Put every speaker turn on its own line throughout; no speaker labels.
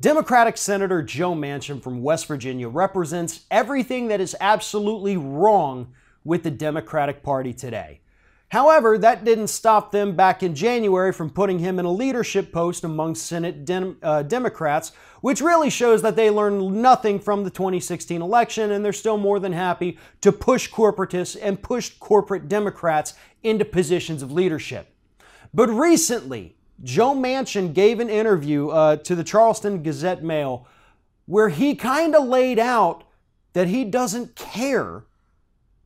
Democratic Senator Joe Manchin from West Virginia represents everything that is absolutely wrong with the Democratic Party today. However, that didn't stop them back in January from putting him in a leadership post among Senate Democrats, which really shows that they learned nothing from the 2016 election, and they're still more than happy to push corporatists and push corporate Democrats into positions of leadership. But recently, Joe Manchin gave an interview to the Charleston Gazette-Mail where he kind of laid out that he doesn't care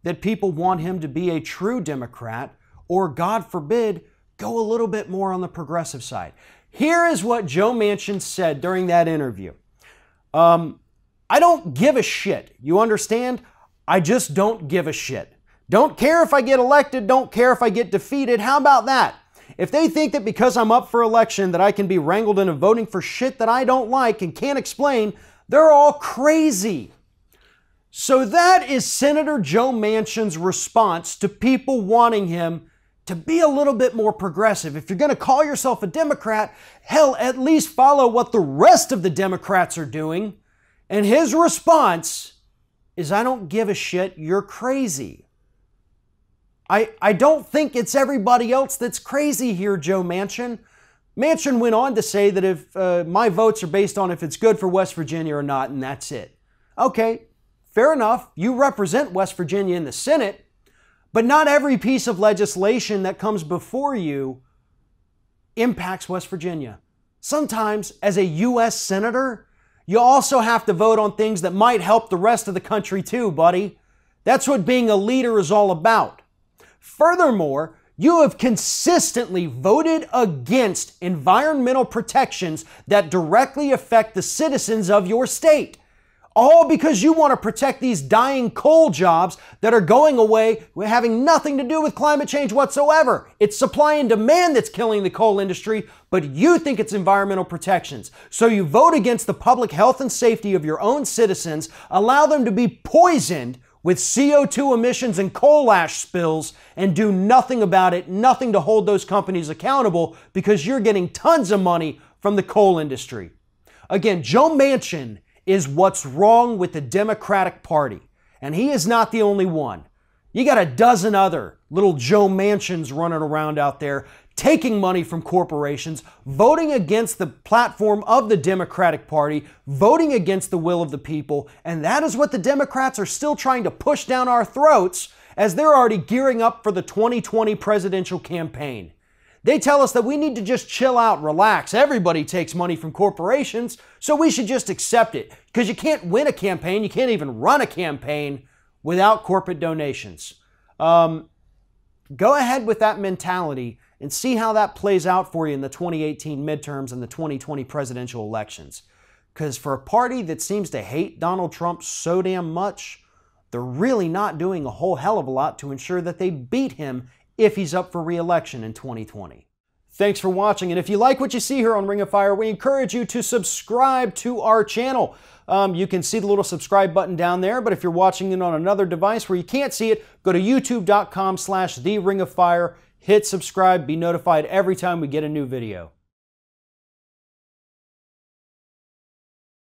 that people want him to be a true Democrat or, God forbid, go a little bit more on the progressive side. Here is what Joe Manchin said during that interview. I don't give a shit. You understand? I just don't give a shit. Don't care if I get elected. Don't care if I get defeated. How about that? If they think that because I'm up for election that I can be wrangled into voting for shit that I don't like and can't explain, they're all crazy. So that is Senator Joe Manchin's response to people wanting him to be a little bit more progressive. If you're going to call yourself a Democrat, hell, at least follow what the rest of the Democrats are doing. And his response is, I don't give a shit, you're crazy. I don't think it's everybody else that's crazy here, Joe Manchin. Manchin went on to say that if my votes are based on if it's good for West Virginia or not, and that's it. Okay. Fair enough, you represent West Virginia in the Senate, but not every piece of legislation that comes before you impacts West Virginia. Sometimes, as a U.S. Senator, you also have to vote on things that might help the rest of the country too, buddy. That's what being a leader is all about. Furthermore, you have consistently voted against environmental protections that directly affect the citizens of your state. All because you want to protect these dying coal jobs that are going away, having nothing to do with climate change whatsoever. It's supply and demand that's killing the coal industry, but you think it's environmental protections. So you vote against the public health and safety of your own citizens, allow them to be poisoned with CO2 emissions and coal ash spills, and do nothing about it, nothing to hold those companies accountable because you're getting tons of money from the coal industry. Again, Joe Manchin is what's wrong with the Democratic Party. And he is not the only one. You got a dozen other little Joe Manchins running around out there, taking money from corporations, voting against the platform of the Democratic Party, voting against the will of the people. And that is what the Democrats are still trying to push down our throats as they're already gearing up for the 2020 presidential campaign. They tell us that we need to just chill out, relax. Everybody takes money from corporations, so we should just accept it. Because you can't win a campaign, you can't even run a campaign without corporate donations. Go ahead with that mentality and see how that plays out for you in the 2018 midterms and the 2020 presidential elections. Because for a party that seems to hate Donald Trump so damn much, they're really not doing a whole hell of a lot to ensure that they beat him if he's up for re-election in 2020. Thanks for watching, and if you like what you see here on Ring of Fire, we encourage you to subscribe to our channel. You can see the little subscribe button down there, but if you're watching it on another device where you can't see it, go to youtube.com/TheRingOfFire, hit subscribe, be notified every time we get a new video.